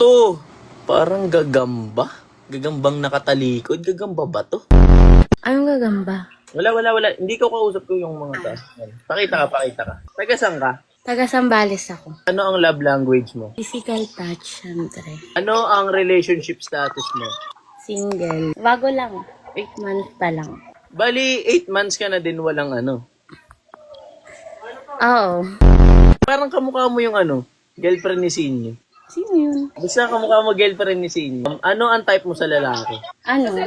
to? Parang gagamba? Gagambang nakatalikod? Gagamba ba to? Anong gagamba? Wala. Hindi ko kausap ko yung mga ta. Pakita ka. Taga saan ka? Taga Sambales ako. Ano ang love language mo? Physical touch, syempre. Ano ang relationship status mo? Single. Bago lang. 8 months pa lang. Bali, 8 months ka na din walang ano. Oo. Parang kamukha mo yung ano, girlfriend ni Sinyo. Sino yun? Basta kamukha mo girlfriend ni Sinyo. Ano ang type mo sa lalaki? Ano?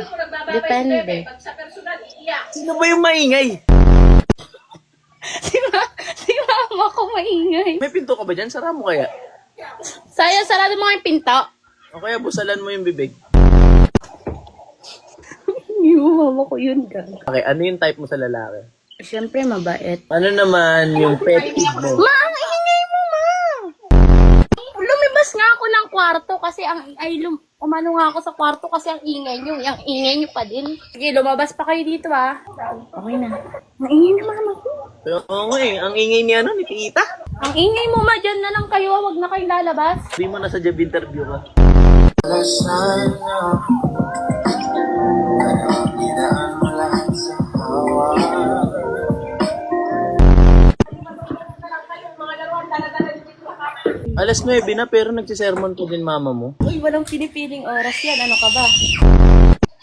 Depende. Sino ba yung maingay? Si mama ko maingay. May pinto ka ba dyan? Sara mo kaya? Sarado mo yung pinto. O kaya busalan mo yung bibig? Yung mama ko yun, gag. Okay, ano yung type mo sa lalaki? Syempre, mabait. Ano naman yung pet peeve mo? Ma, ang ingay mo, ma! Lumabas nga ako ng kwarto kasi umano nga ako sa kwarto kasi ang ingay nyo. Yung ingay nyo pa din. Sige, lumabas pa kayo dito, ah. Okay na. Ang ingay na mama ko. Oo nga eh, ang ingay ni ano, ni Tita. Ang ingay mo, ma, dyan na lang kayo. Huwag na kayong lalabas. Hindi mo nasa job interview ka. Alas 9 na pero nagsisermon ko din mama mo. Uy, walang pinipiling oras yan. Ano ka ba?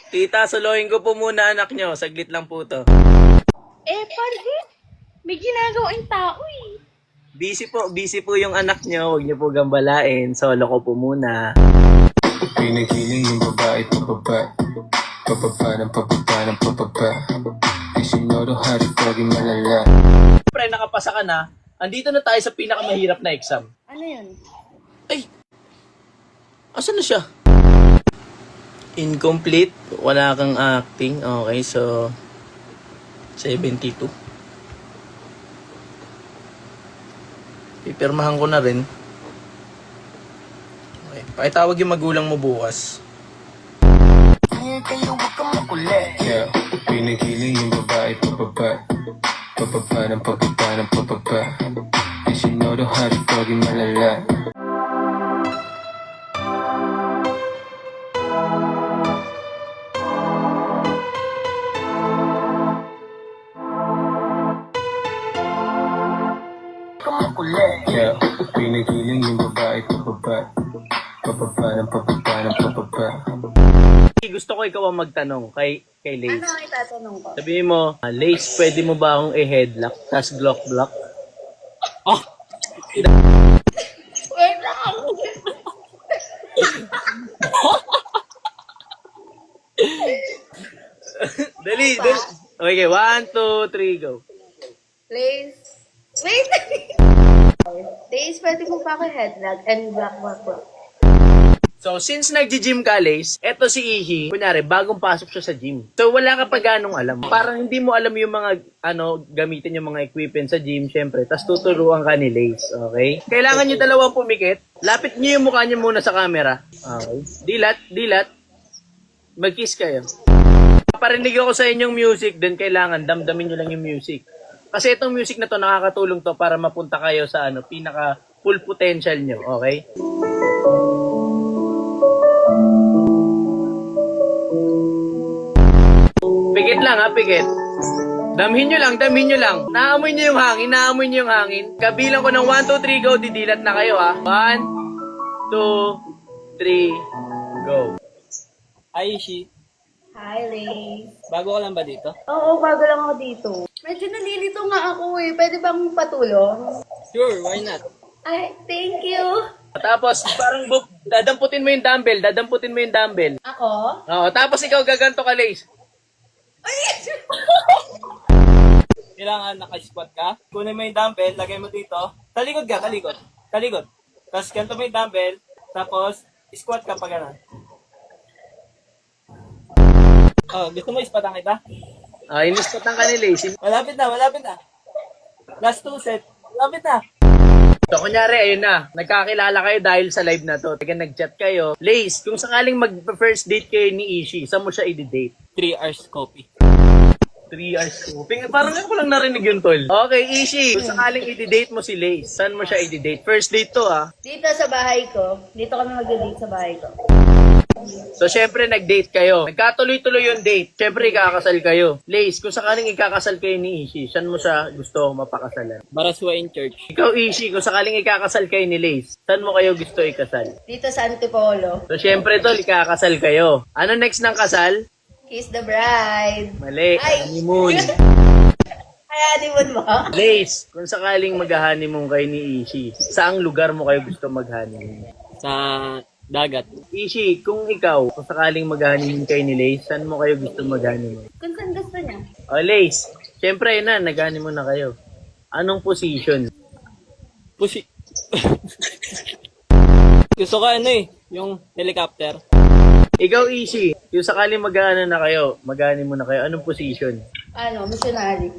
Tita, suluhin ko po muna anak nyo. Saglit lang po to. Pare, may ginagawang tao eh. Busy po yung anak nyo. Huwag nyo po gambalain. Solo ko po muna. Pinagiling yung babae pababa. Pababa. Isinoro hari pagi malala. Pre, nakapasa ka na. Andito na tayo sa pinakamahirap na exam. Ano yun? Ay! Asan na siya? Incomplete. Wala kang acting. Okay, so 72. Pipirmahan ko na rin. Okay, pakitawag yung magulang mo bukas. Yeah, pinagiling yung babae pababa. Pababa. Isinoro hari pagi malala. Yeah, pinagiling yung babae pababa. Pababa. Gusto ko ikaw ang magtanong kay Lace. Ano ang itatanong ko? Sabihin mo, Lace, pwede mo ba akong i-headlock tas Glock? Oh! Wait lang! Dali. Okay, 1, 2, 3, go. Please. Wait! Please, pwede mo pa ako headlock and black. So, since nag-gym ka, Lace, eto si Ihi, kunyari, bagong pasok siya sa gym. So, wala ka pa ganong alam. Parang hindi mo alam yung mga, gamitin yung mga equipment sa gym, syempre. Tapos tuturuan ka ni Lace, okay? Kailangan nyo dalawang pumikit. Lapit nyo yung mukha nyo muna sa camera. Okay? Dilat. Mag-kiss kayo. Paparinig ako sa inyong music, then kailangan damdamin nyo lang yung music. Kasi itong music na to, nakakatulong to para mapunta kayo sa pinaka full potential nyo, okay? Pikit lang ha, pikit. Damhin nyo lang. Naamoy nyo yung hangin. Kabilang ko ng 1, 2, 3, go. Didilat na kayo ha. 1, 2, 3, go. Hi, Ishi. Hi, Lace. Bago ka lang ba dito? Oo, bago lang ako dito. Medyo nalilito nga ako eh. Pwede bang patulong? Sure, why not? Ay, thank you. Tapos, parang dadamputin mo yung dumbbell. Ako? Oo, tapos ikaw gaganto ka, Lace. Kailangan naka-squat ka. Kunin mo yung dumbbell, lagay mo dito. Talikod. Tapos ganito mo yung dumbbell. Tapos, squat ka pa gano'n. Oh, gusto mo ispatan kita? Inispatan ka ni Lace. Malapit na. Last 2 set. Malapit na. So, kunyari, ayun na. Nagkakilala kayo dahil sa live na to. Teka, nag-chat kayo. Lace, kung sakaling mag-first date kayo ni Ishi, saan mo siya i-date? 3 hours coffee. 3 hours ko. Parang ako lang narinig yun, tol. Okay, Ishi. Kung sakaling i-date mo si Lace, saan mo siya i-date? First date to, ah. Dito sa bahay ko. Dito kami mag-date sa bahay ko. So, syempre, nag-date kayo. Nagkatuloy-tuloy yung date. Syempre, ikakasal kayo. Lace, kung sakaling ikakasal kayo ni Ishi, saan mo siya gusto mapakasalan? Baraswa in church. Ikaw, Ishi, kung sakaling ikakasal kayo ni Lace, saan mo kayo gusto ikasal? Dito sa Antipolo. So, syempre, tol, ikakasal kayo. Ano next ng kasal? Kiss the bride. Mali, Ay! honeymoon. Ay, honeymoon mo? Lace, kung sakaling mag-honeymoon kayo ni Ishi, saang lugar mo kayo gusto mag-honeymoon? Sa dagat. Ishi, kung ikaw, kung sakaling mag-honeymoon kayo ni Lace, saan mo kayo gusto mag-honeymoon? Kung saan gusto niya. O, Lace, syempre na, nag-honeymoon na kayo. Anong position? Pusi. Gusto ko ano eh, yung helicopter. Ikaw, Ishi, yung sakaling mag-honeymoon na kayo, anong position? Ano, missionary.